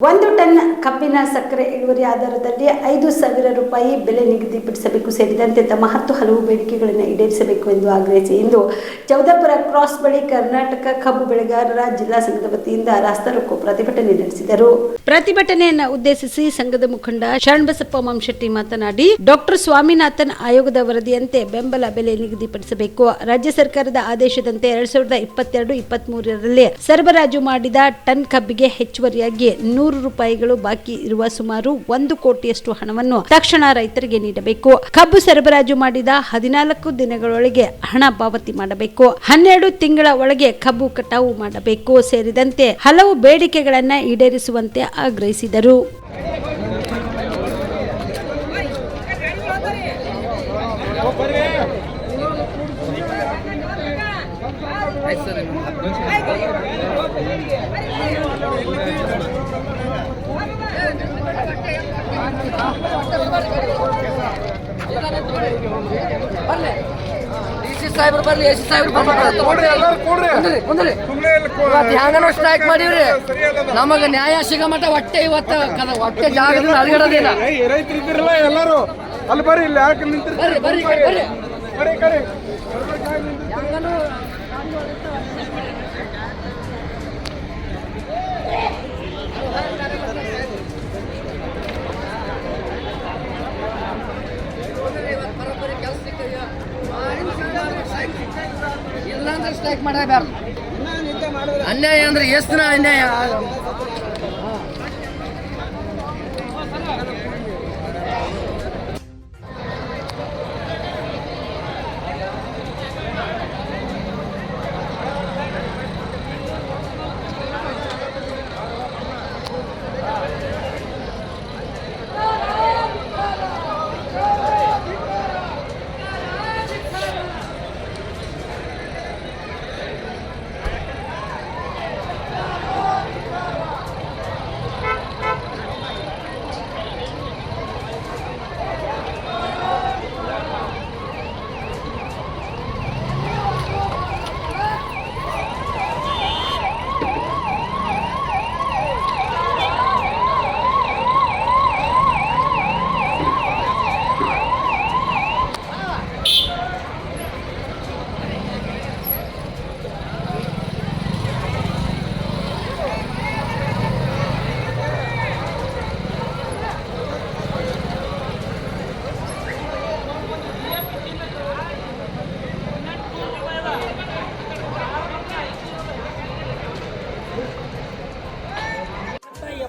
1 ton ಕಬ್ಬಿನ ಸಕ್ಕರೆ ಇಳುವರಿ ಆಧಾರದಲ್ಲಿ 5,000 ರೂಪಾಯಿ ಬೆಲೆ ನಿಗದಿಪಡಿಸಬೇಕು ಸೇರಿದಂತೆ ತಮ್ಮ 10 ಹಲವು ಬೇಡಿಕೆಗಳನ್ನು ಈಡೇರಿಸಬೇಕು ಎಂದು ಆಗ್ರಹಿಸಿ ಇಂದು ಚೌದಾಪುರ ಕ್ರಾಸ್ ಬಳಿ ಕರ್ನಾಟಕ ಕಬ್ಬು ಬೆಳೆಗಾರರ ಜಿಲ್ಲಾ ಸಂಘದ ವತಿಯಿಂದ ರಾಸ್ತಾರೋಕೋ ಪ್ರತಿಭಟನೆ ನಡೆಸಿದರು. ಪ್ರತಿಭಟನೆಯನ್ನು ಉದ್ದೇಶಿಸಿ ಸಂಘದ ಮುಖಂಡ ಶರಣಬಸಪ್ಪ ಮಾಂಶೆಟ್ಟಿ ಮಾತನಾಡಿ, ಡಾಕ್ಟರ್ ಸ್ವಾಮಿನಾಥನ್ ಆಯೋಗದ ವರದಿಯಂತೆ ಬೆಂಬಲ ಬೆಲೆ ನಿಗದಿಪಡಿಸಬೇಕು. ರಾಜ್ಯ ಸರ್ಕಾರದ ಆದೇಶದಂತೆ 2022-23ರಲ್ಲಿ ಸರಬರಾಜು ಮಾಡಿದ ಟನ್ ಕಬ್ಬಿಗೆ ಹೆಚ್ಚುವರಿಯಾಗಿ 100 ರೂಪಾಯಿಗಳು ಬಾಕಿ ಇರುವ ಸುಮಾರು 1 ಕೋಟಿಯಷ್ಟು ಹಣವನ್ನು ತಕ್ಷಣ ರೈತರಿಗೆ ನೀಡಬೇಕು. ಕಬ್ಬು ಸರಬರಾಜು ಮಾಡಿದ 14 ದಿನಗಳೊಳಗೆ ಹಣ ಪಾವತಿ ಮಾಡಬೇಕು. 12 ತಿಂಗಳ ಒಳಗೆ ಕಬ್ಬು ಕಟಾವು ಮಾಡಬೇಕು ಸೇರಿದಂತೆ ಹಲವು ಬೇಡಿಕೆಗಳನ್ನು ಈಡೇರಿಸುವಂತೆ ಆಗ್ರಹಿಸಿದರು. ಸಾಹೇಬ್ರು ಬರ್ಲಿ, ಎಸ್ ಸಾಹೇಬ್ರು ಹ್ಯಾಂಗನೋ ಸ್ಟ್ರೈಕ್ ಮಾಡಿವ್ರಿ. ನಮಗೆ ನ್ಯಾಯ ಸಿಗ ಮಟ್ಟ ಹೊಟ್ಟೆ ಇವತ್ತು ಹೊಟ್ಟೆ ಜಾಗದಿಂದ ಅಲ್ಗಡೋದಿಲ್ಲ. ರೈತರಿದ್ದಿರಲ್ಲ ಎಲ್ಲರೂ ಅಲ್ಲಿ ಬರ್ರಿ, ಇಲ್ಲಿ ಯಾಕೆ ನಿಂತಿರ್ತೀರಿ? ಬರ್ರಿ ಇಲ್ಲಾಂದ್ರೆ ಸ್ಟ್ರೈಕ್ ಮಾಡಬಾರ್ದು. ಅನ್ಯಾಯ ಅಂದ್ರೆ ಎಷ್ಟು ದಿನ ಅನ್ಯಾಯ?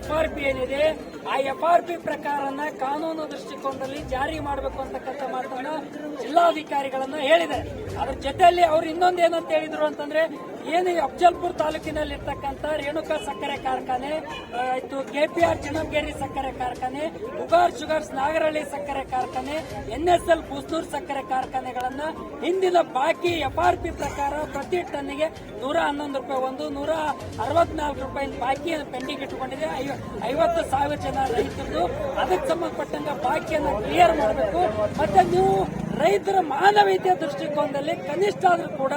FRP ಏನಿದೆ ಆ FRP ಪ್ರಕಾರನ ಕಾನೂನು ದೃಷ್ಟಿಕೋನದಲ್ಲಿ ಜಾರಿ ಮಾಡಬೇಕು ಅಂತಕ್ಕಂಥ ಮಾತನ್ನ ಜಿಲ್ಲಾಧಿಕಾರಿಗಳನ್ನ ಹೇಳಿದೆ. ಅದ್ರ ಜೊತೆಯಲ್ಲಿ ಅವ್ರು ಇನ್ನೊಂದು ಏನಂತ ಹೇಳಿದ್ರು ಅಂತಂದ್ರೆ, ಏನು ಅಫಜಲ್ಪುರ್ ತಾಲೂಕಿನಲ್ಲಿ ಇರ್ತಕ್ಕಂಥ ರೇಣುಕಾ ಸಕ್ಕರೆ ಕಾರ್ಖಾನೆ ಆಯ್ತು, KPR ಚಿನ್ನಂಗೇರಿ ಸಕ್ಕರೆ ಕಾರ್ಖಾನೆ, ಉಗಾರ್ ಶುಗರ್ಸ್ ನಾಗರಹಳ್ಳಿ ಸಕ್ಕರೆ ಕಾರ್ಖಾನೆ, NSL ಬೂಸ್ನೂರ್ ಸಕ್ಕರೆ ಕಾರ್ಖಾನೆಗಳನ್ನ ಹಿಂದಿನ ಬಾಕಿ FRP ಪ್ರಕಾರ ಪ್ರತಿ ಟನ್ನಿಗೆ 111 ರೂಪಾಯಿ, 164 ರೂಪಾಯಿ ಬಾಕಿ ಪೆಂಡಿಂಗ್ ಇಟ್ಟುಕೊಂಡಿದೆ. 50,000 ಜನ ರೈತರು ಅದಕ್ಕೆ ಸಂಬಂಧಪಟ್ಟಂಗ ಬಾಕಿಯನ್ನ ಕ್ಲಿಯರ್ ಮಾಡಬೇಕು. ಮತ್ತೆ ನೀವು ರೈತರ ಮಾನವೀಯತೆಯ ದೃಷ್ಟಿಕೋನದಲ್ಲಿ ಕನಿಷ್ಠ ಆದ್ರೂ ಕೂಡ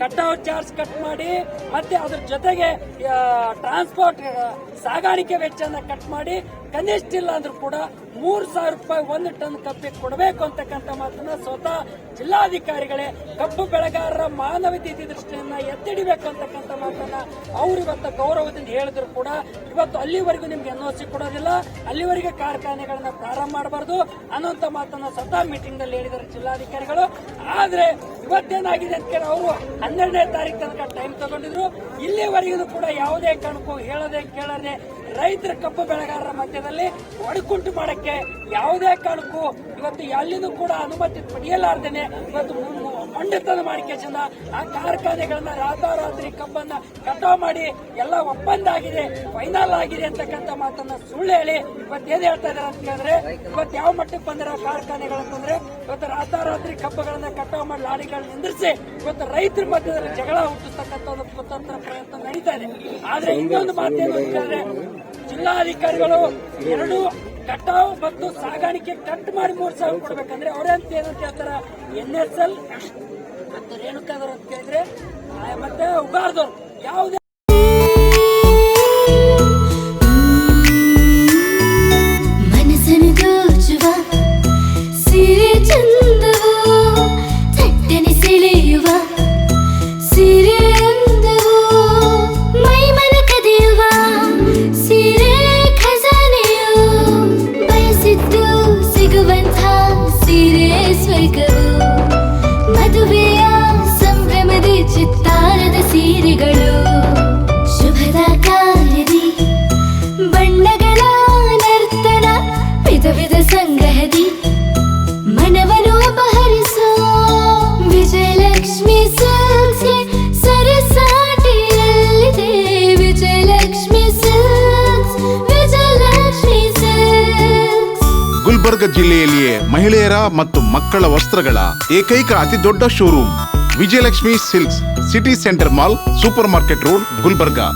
ಕಟಾವ್ ಚಾರ್ಜ್ ಕಟ್ ಮಾಡಿ, ಮತ್ತೆ ಅದ್ರ ಜೊತೆಗೆ ಟ್ರಾನ್ಸ್ಪೋರ್ಟ್ ಸಾಗಾಣಿಕೆ ವೆಚ್ಚನ ಕಟ್ ಮಾಡಿ, ಕನಿಷ್ಠ ಇಲ್ಲ ಅಂದ್ರೂ ಕೂಡ 3,000 ರೂಪಾಯಿ 1 ಟನ್ ಕಬ್ಬಿಗೆ ಕೊಡಬೇಕು ಅಂತಕ್ಕಂಥ ಮಾತನ್ನ ಸ್ವತಃ ಜಿಲ್ಲಾಧಿಕಾರಿಗಳೇ ಕಬ್ಬು ಬೆಳೆಗಾರರ ಮಾನವೀಯತೆ ದೃಷ್ಟಿಯನ್ನ ಎತ್ತಿಡಿಬೇಕು ಅಂತಕ್ಕಂಥ ಮಾತನ್ನ ಅವ್ರು ಇವತ್ತು ಗೌರವದಿಂದ ಹೇಳಿದ್ರು ಕೂಡ, ಇವತ್ತು ಅಲ್ಲಿವರೆಗೂ ನಿಮ್ಗೆ NOC ಕೊಡೋದಿಲ್ಲ, ಅಲ್ಲಿವರೆಗೆ ಕಾರ್ಖಾನೆಗಳನ್ನ ಪ್ರಾರಂಭ ಮಾಡಬಾರ್ದು ಅನ್ನೋಂಥ ಮಾತನ್ನ ಸ್ವತಃ ಮೀಟಿಂಗ್ ನಲ್ಲಿ ಹೇಳಿದ್ದಾರೆ ಜಿಲ್ಲಾಧಿಕಾರಿಗಳು. ಆದ್ರೆ ಇವತ್ತೇನಾಗಿದೆ ಅಂತ ಕೇಳಿ ಅವರು 12ನೇ ತಾರೀಕು ತನಕ ಟೈಮ್ ತಗೊಂಡಿದ್ರು. ಇಲ್ಲಿವರೆಗೂ ಕೂಡ ಯಾವುದೇ ಕಾರಣಕ್ಕೂ ಹೇಳದೆ ಕೇಳದೆ ರೈತರ ಕಬ್ಬು ಬೆಳೆಗಾರರ ಮಧ್ಯದಲ್ಲಿ ಒಡಕುಂಟು ಮಾಡಕ್ಕೆ ಯಾವುದೇ ಕಾರಣಕ್ಕೂ ಇವತ್ತು ಎಲ್ಲಿನೂ ಕೂಡ ಅನುಮತಿ ಪಡೆಯಲಾರ್ದೇನೆ ಇವತ್ತು ಮಂಡತನ ಮಾಡಿಕೆಚಂದ ಆ ಕಾರ್ಖಾನೆಗಳನ್ನ ರಾತ್ರಿ ಕಬ್ಬನ್ನ ಕಟಾವ್ ಮಾಡಿ ಎಲ್ಲ ಒಪ್ಪಂದ ಆಗಿದೆ, ಫೈನಲ್ ಆಗಿದೆ ಅಂತಕ್ಕಂಥ ಮಾತನ್ನ ಸುಳ್ಳು ಹೇಳಿ ಇವತ್ತೇನು ಹೇಳ್ತಾ ಇದಾರೆ ಅಂತ ಕೇಳಿದ್ರೆ, ಇವತ್ತು ಯಾವ ಮಟ್ಟಕ್ಕೆ ಬಂದಿರೋ ಕಾರ್ಖಾನೆಗಳಂತಂದ್ರೆ ಇವತ್ತು ರಾತ್ರಿ ಕಬ್ಬುಗಳನ್ನ ಕಟಾವ್ ಮಾಡಿ ಲಾರಿಗಳನ್ನ ನಿಂದಿರಿಸಿ ಇವತ್ತು ರೈತರ ಮಧ್ಯದಲ್ಲಿ ಜಗಳ ಹುಟ್ಟಿಸ್ತಕ್ಕಂಥ ಒಂದು ಕುತಂತ್ರ ಪ್ರಯತ್ನ ನಡೀತಾ ಇದೆ. ಆದ್ರೆ ಇನ್ನೊಂದು ಮಾತೇನು ಅಂತ ಹೇಳಿದ್ರೆ, ಜಿಲ್ಲಾಧಿಕಾರಿಗಳು 2 ಕಟಾವ್ ಮತ್ತು ಸಾಗಾಣಿಕೆ ಕಟ್ ಮಾಡಿ 3,000 ಕೊಡ್ಬೇಕಂದ್ರೆ ಅವರಂತ ಏನಂತ ಹೇಳ್ತಾರ, NSL ಮತ್ತು ರೇಣುಕಾದವ್ರು ಅಂತ ಕೇಳಿದ್ರೆ ಮತ್ತೆ ಉಗಾರ್ದವ್ರು ಯಾವುದೇ ಗುಲ್ಬರ್ಗ ಜಿಲ್ಲೆಯಲ್ಲಿಯೇ ಮಹಿಳೆಯರ ಮತ್ತು ಮಕ್ಕಳ ವಸ್ತ್ರಗಳ ಏಕೈಕ ಅತಿ ದೊಡ್ಡ showroom Vijayalakshmi silks, city centre mall, super market road, Gulbarga.